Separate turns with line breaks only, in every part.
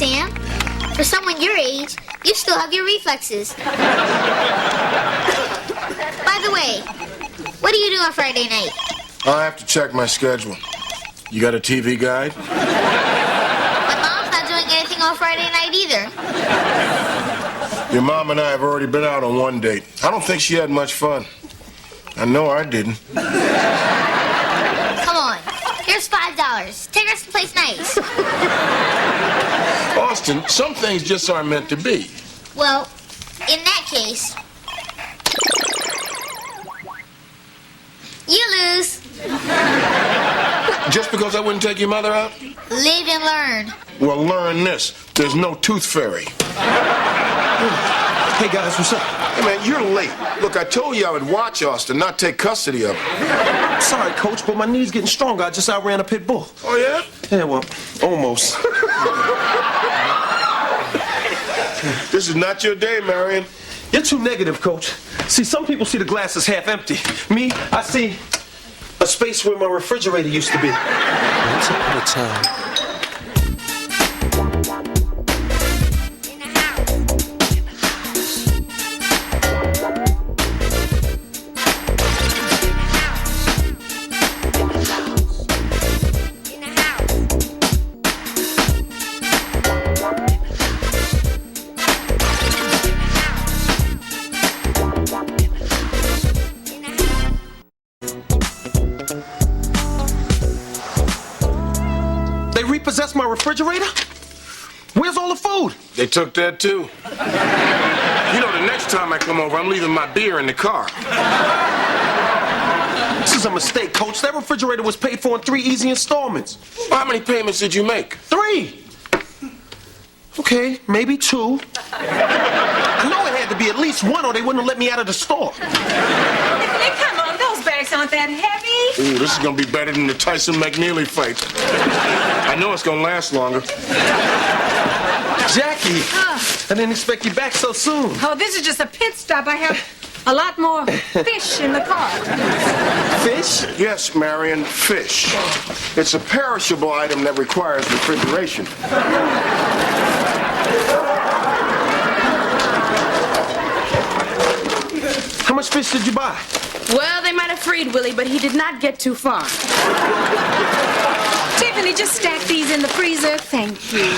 Sam. For someone your age, you still have your reflexes. By the way, what do you do on Friday night?
I'll have to check my schedule. You got a TV guide?
My mom's not doing anything on Friday night either.
Your mom and I have already been out on one date. I don't think she had much fun. I know I didn't.
Come on, here's $5. Take her someplace nice.
Austin, some things just aren't meant to be.
Well, in that case, you lose.
Just because I wouldn't take your mother out?
Live and learn.
Well, learn this. There's no tooth fairy.
Hey, guys, what's up?
Hey, man, you're late. Look, I told you I would watch Austin, not take custody of him.
Sorry, Coach, but my knee's getting stronger. I just outran a pit bull.
Oh, yeah?
Yeah, well, almost.
This is not your day, Marion.
You're too negative, Coach. See, some people see the glass as half empty. Me, I see a space where my refrigerator used to be. Once upon a time. They repossessed my refrigerator? Where's all the food?
They took that, too. You know, the next time I come over, I'm leaving my beer in the car.
This is a mistake, Coach. That refrigerator was paid for in 3 easy installments.
Well, how many payments did you make?
3. Okay, maybe 2. I know it had to be at least 1 or they wouldn't have let me out of the store.
Hey, come on, those bags aren't that heavy.
Ooh, this is gonna be better than the Tyson McNeely fight. I know it's gonna last longer.
Jackie, I didn't expect you back so soon.
Oh, this is just a pit stop. I have a lot more fish in the car.
Fish?
Yes, Marion, fish. It's a perishable item that requires refrigeration.
How much fish did you buy?
Well, they might have freed Willie, but he did not get too far.
Tiffany, just stack these in the freezer. Thank you.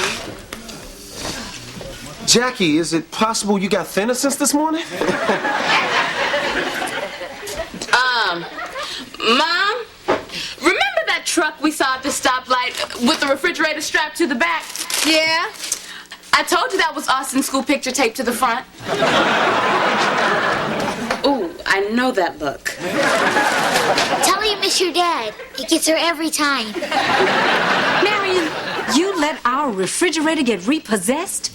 Jackie, is it possible you got thinner since this morning?
Mom, remember that truck we saw at the stoplight with the refrigerator strapped to the back?
Yeah?
I told you that was Austin's school picture taped to the front. Ooh, I know that look.
Tell her you miss your dad. It gets her every time.
Marion, you let our refrigerator get repossessed?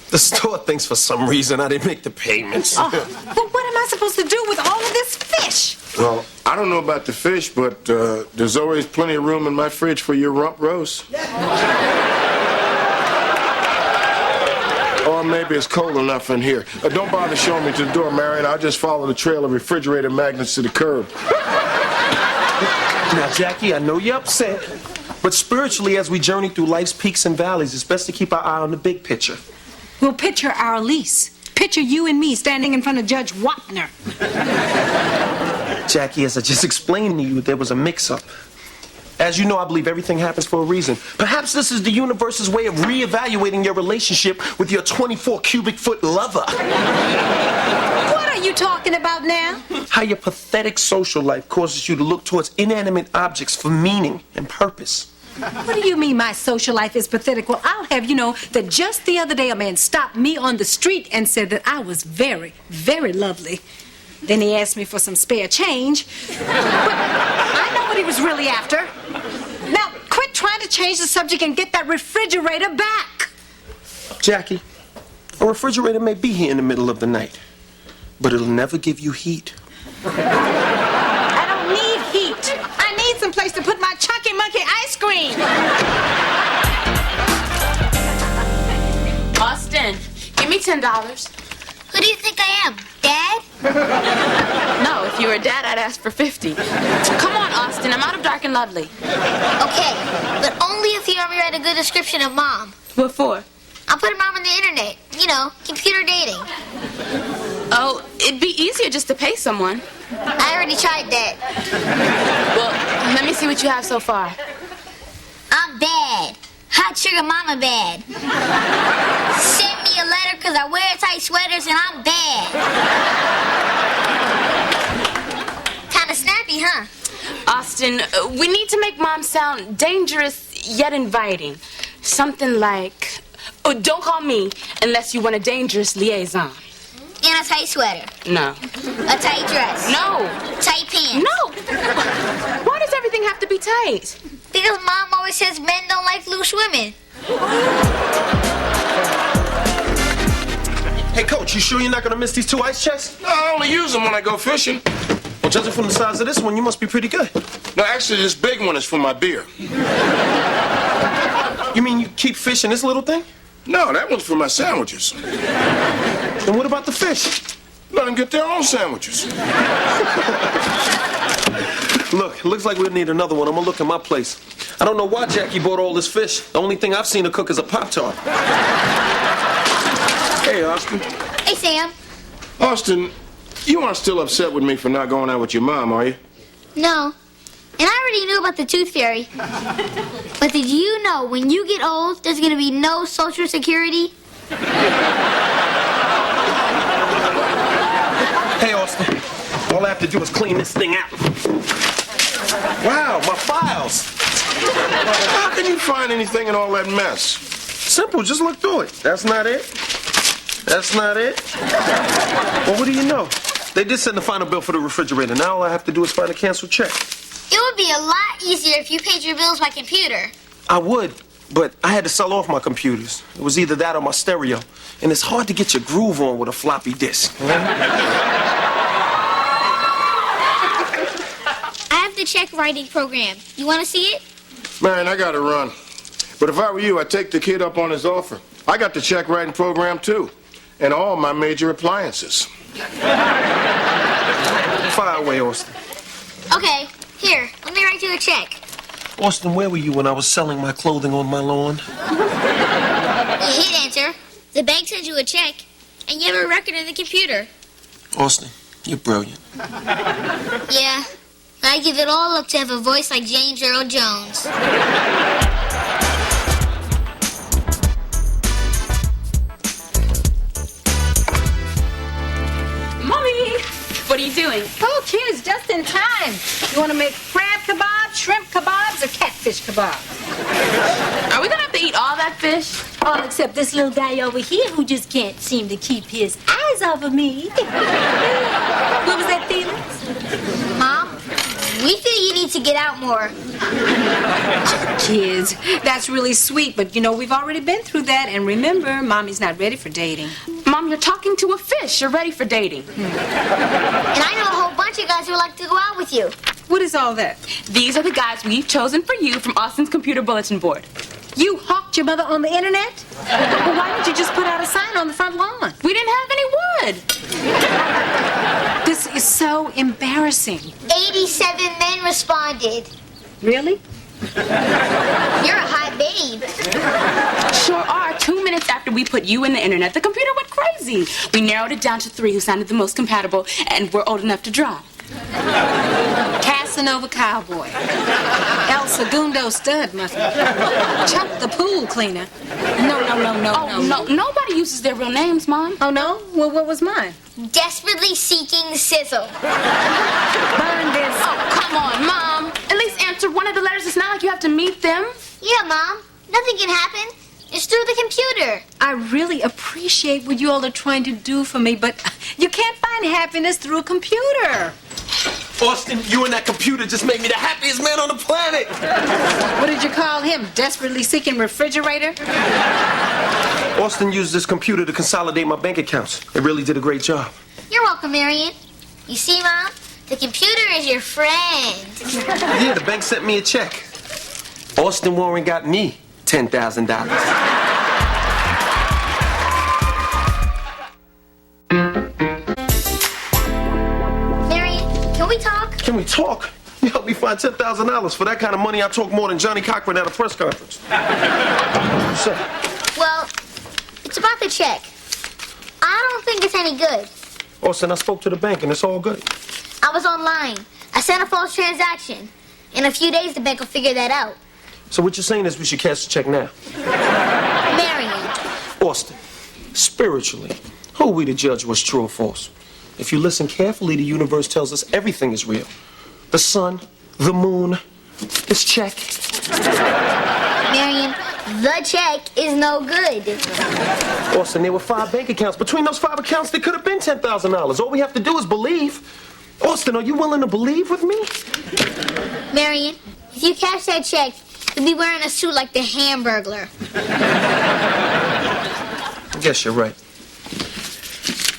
The store thinks for some reason I didn't make the payments.
Oh, but what am I supposed to do with all of this fish?
Well, I don't know about the fish, but there's always plenty of room in my fridge for your rump roast. Or maybe it's cold enough in here. Don't bother showing me to the door, Marion. I'll just follow the trail of refrigerator magnets to the curb.
Now, Jackie, I know you're upset, but spiritually, as we journey through life's peaks and valleys, it's best to keep our eye on the big picture.
We'll picture our lease. Picture you and me standing in front of Judge Wapner.
Jackie, as I just explained to you, there was a mix-up. As you know, I believe everything happens for a reason. Perhaps this is the universe's way of reevaluating your relationship with your 24 cubic foot lover.
What are you talking about now?
How your pathetic social life causes you to look towards inanimate objects for meaning and purpose.
What do you mean my social life is pathetic? Well, I'll have you know that just the other day a man stopped me on the street and said that I was very, very lovely. Then he asked me for some spare change. But I know what he was really after. Now, quit trying to change the subject and get that refrigerator back.
Jackie, a refrigerator may be here in the middle of the night, but it'll never give you heat.
I don't need heat. I need some place to put my Chunky Monkey ice cream.
Austin, give me $10.
Who do you think I am, Dad?
No, if you were Dad, I'd ask for 50. Come on, Austin, I'm out of dark and lovely.
Okay, but only if you ever read a good description of Mom.
What for?
I'll put him out on the internet. You know, computer dating.
Oh, it'd be easier just to pay someone.
I already tried that.
Well, let me see what you have so far.
I'm bad. Hot sugar mama bad. Send me a letter because I wear tight sweaters and I'm bad. Kind of snappy, huh?
Austin, we need to make Mom sound dangerous yet inviting. Something like, oh, don't call me unless you want a dangerous liaison.
In a tight sweater.
No.
A tight dress.
No.
Tight pants.
No. Why does everything have to be tight?
Because Mom always says men don't like loose women.
Hey, Coach, you sure you're not gonna miss these 2 ice chests?
No, I only use them when I go fishing.
Well, judging from the size of this one, you must be pretty good.
No, actually, this big one is for my beer.
You mean you keep fishing this little thing?
No, that one's for my sandwiches.
And what about the fish?
Let them get their own sandwiches.
Look, it looks like we'll need another one. I'm gonna look in my place. I don't know why Jackie bought all this fish. The only thing I've seen her cook is a Pop-Tart.
Hey, Austin.
Hey, Sam.
Austin, you aren't still upset with me for not going out with your mom, are you?
No. And I already knew about the tooth fairy. But did you know when you get old, there's going to be no Social Security?
Hey, Austin. All I have to do is clean this thing out. Wow, my files.
How can you find anything in all that mess?
Simple, just look through it. That's not it. That's not it. Well, what do you know? They did send the final bill for the refrigerator. Now all I have to do is find a canceled check.
It would be a lot easier if you paid your bills by computer.
I would, but I had to sell off my computers. It was either that or my stereo. And it's hard to get your groove on with a floppy disk.
I have the check writing program. You want to see it?
Man, I gotta run. But if I were you, I'd take the kid up on his offer. I got the check writing program, too. And all my major appliances.
Fire away, Austin.
Okay, here, let me write you a check.
Austin, where were you when I was selling my clothing on my lawn?
You hit enter, the bank sends you a check, and you have a record in the computer.
Austin, you're brilliant.
Yeah, I give it all up to have a voice like James Earl Jones.
Mommy, what are you doing?
Oh, kids, just in time. You want to make crab kebabs, shrimp kebabs, or catfish kebabs?
Are we gonna have to eat all that fish?
All except this little guy over here who just can't seem to keep his eyes off of me. What was that, Felix?
Mom, we feel you need to get out more.
Kids, that's really sweet, but you know, we've already been through that, and remember, Mommy's not ready for dating.
Mom, you're talking to a fish. You're ready for dating.
And I know a whole bunch of guys who would like to go out with you.
What is all that?
These are the guys we've chosen for you from Austin's computer bulletin board.
You hawked your mother on the internet? Well, why didn't you just put out a sign on the front lawn?
We didn't have any wood.
This is so embarrassing.
87 men responded.
Really?
You're a hot babe.
Sure are. 2 minutes after we put you in the internet, the computer went crazy. We narrowed it down to 3 who sounded the most compatible and were old enough to drive.
Casanova Cowboy. El Segundo Stud Muffin. Chuck the Pool Cleaner. No.
Nobody uses their real names, Mom.
Oh, no? Well, what was mine?
Desperately seeking sizzle.
Burn this.
Oh, come on, Mom. At least answer one of the letters. It's not like you have to meet them.
Yeah, Mom. Nothing can happen. It's through the computer.
I really appreciate what you all are trying to do for me, but you can't find happiness through a computer.
Austin, you and that computer just made me the happiest man on the planet.
What did you call him? Desperately seeking refrigerator?
Austin used this computer to consolidate my bank accounts. It really did a great job.
You're welcome, Marion. You see, Mom? The computer is your friend.
Yeah, the bank sent me a check. Austin Warren got me $10,000.
Can we talk?
Can we talk? You helped me find $10,000. For that kind of money, I talk more than Johnny Cochran at a press conference. What's up?
Well, it's about the check. I don't think it's any good.
Austin, I spoke to the bank and it's all good.
I was online. I sent a false transaction. In a few days, the bank will figure that out.
So what you're saying is we should cash the check now.
Marion.
Austin, spiritually, who are we to judge what's true or false? If you listen carefully, the universe tells us everything is real. The sun, the moon, this check.
Marion, the check is no good.
Austin, there were 5 bank accounts. Between those 5 accounts, there could have been $10,000. All we have to do is believe. Austin, are you willing to believe with me?
Marion, if you cash that check, you'll be wearing a suit like the Hamburglar.
I guess you're right.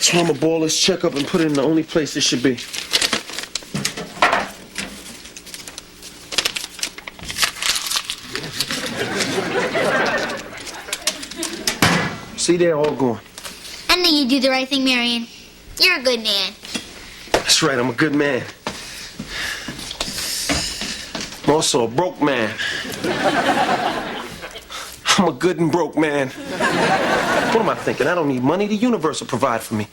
So I'm gonna ball this check up and put it in the only place it should be. See, they're all gone.
I know you do the right thing, Marion. You're a good man.
That's right, I'm a good man. I'm also a broke man. I'm a good and broke man. What am I thinking? I don't need money. The universe will provide for me.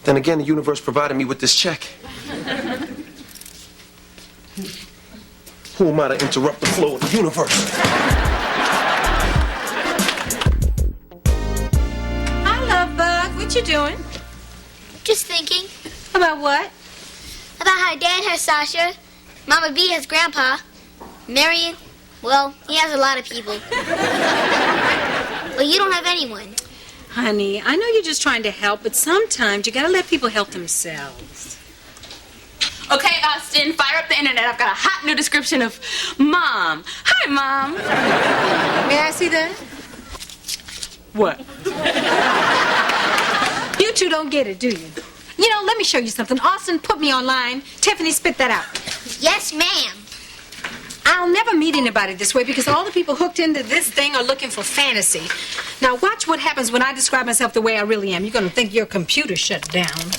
Then again, the universe provided me with this check. Who am I to interrupt the flow of the universe?
Hi, Love Bug. What you doing?
Just thinking
About what?
about how Dad has Sasha, Mama B has Grandpa, Marion, well, he has a lot of people. But you don't have anyone.
Honey, I know you're just trying to help, but sometimes you gotta let people help themselves.
Okay, Austin, fire up the internet. I've got a hot new description of Mom. Hi, Mom.
May I see that?
What?
You two don't get it, do you? You know, let me show you something. Austin, put me online. Tiffany, spit that out.
Yes, ma'am.
I'll never meet anybody this way because all the people hooked into this thing are looking for fantasy. Now, watch what happens when I describe myself the way I really am. You're going to think your computer shut down.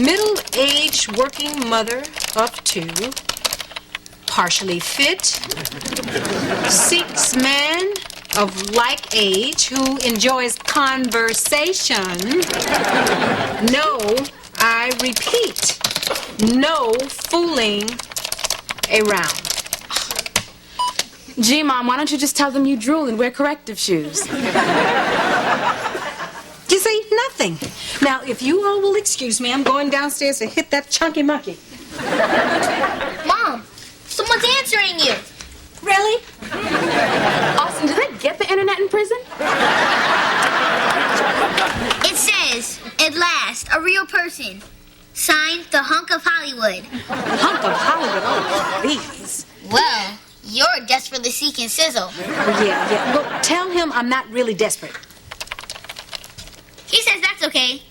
Middle-aged working mother of 2, partially fit, seeks man of like age who enjoys conversation. No, I repeat, no fooling around.
Gee, Mom, why don't you just tell them you drool and wear corrective shoes?
You see, nothing. Now, if you all will excuse me, I'm going downstairs to hit that chunky monkey.
Mom, someone's answering you.
Really?
Austin, did they get the internet in prison?
It says, at last, a real person. Signed, the hunk of Hollywood.
Hunk of Hollywood, oh, please.
Well, you're desperately seeking sizzle.
Yeah. Well, tell him I'm not really desperate.
He says that's okay.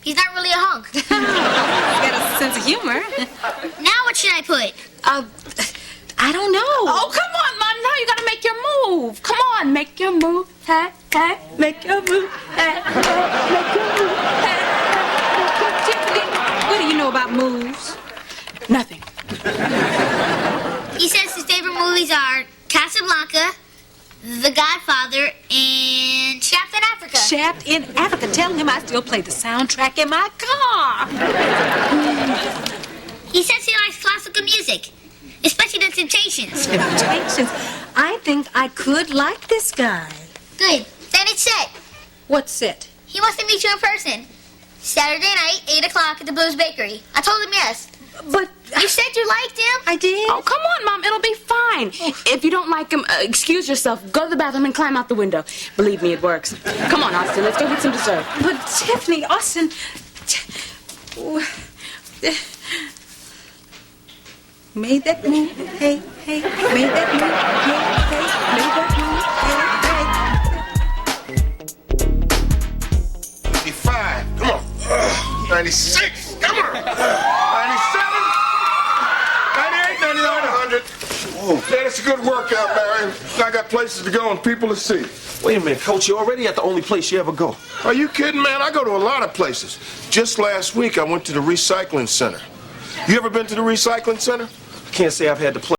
He's not really a hunk.
He's got a sense of humor.
Now what should I put?
I don't know.
Oh, come on, Mom. Now you gotta make your move. Come on, make your move. Hey, hey, make your move. Hey, hey, make your move. Hey, hey,
Tiffany, what do you know about moves?
nothing.
He says his favorite movies are Casablanca, The Godfather, and Shaft in Africa.
Shaft in Africa. Tell him I still play the soundtrack in my car.
He says he likes classical music, especially the Temptations.
Temptations. I think I could like this guy.
Good. Then it's set.
What's it?
He wants to meet you in person. Saturday night, 8 o'clock at the Blues Bakery. I told him yes.
But
You said you liked him.
I did.
Oh, come on, Mom. It'll be fine. If you don't like him, excuse yourself. Go to the bathroom and climb out the window. Believe me, it works. Come on, Austin. Let's go get some dessert.
But Tiffany, Austin. Made that move, hey, hey. Made that move, hey, hey. Made that move, hey, hey.
95, come on. 96, come on. 97, 98, 99, 100. Whoa. Man, it's a good workout, Marion. I got places to go and people to see.
Wait a minute, Coach. You're already at the only place you ever go.
Are you kidding, man? I go to a lot of places. Just last week, I went to the recycling center. You ever been to the recycling center?
I can't say I've had the pleasure.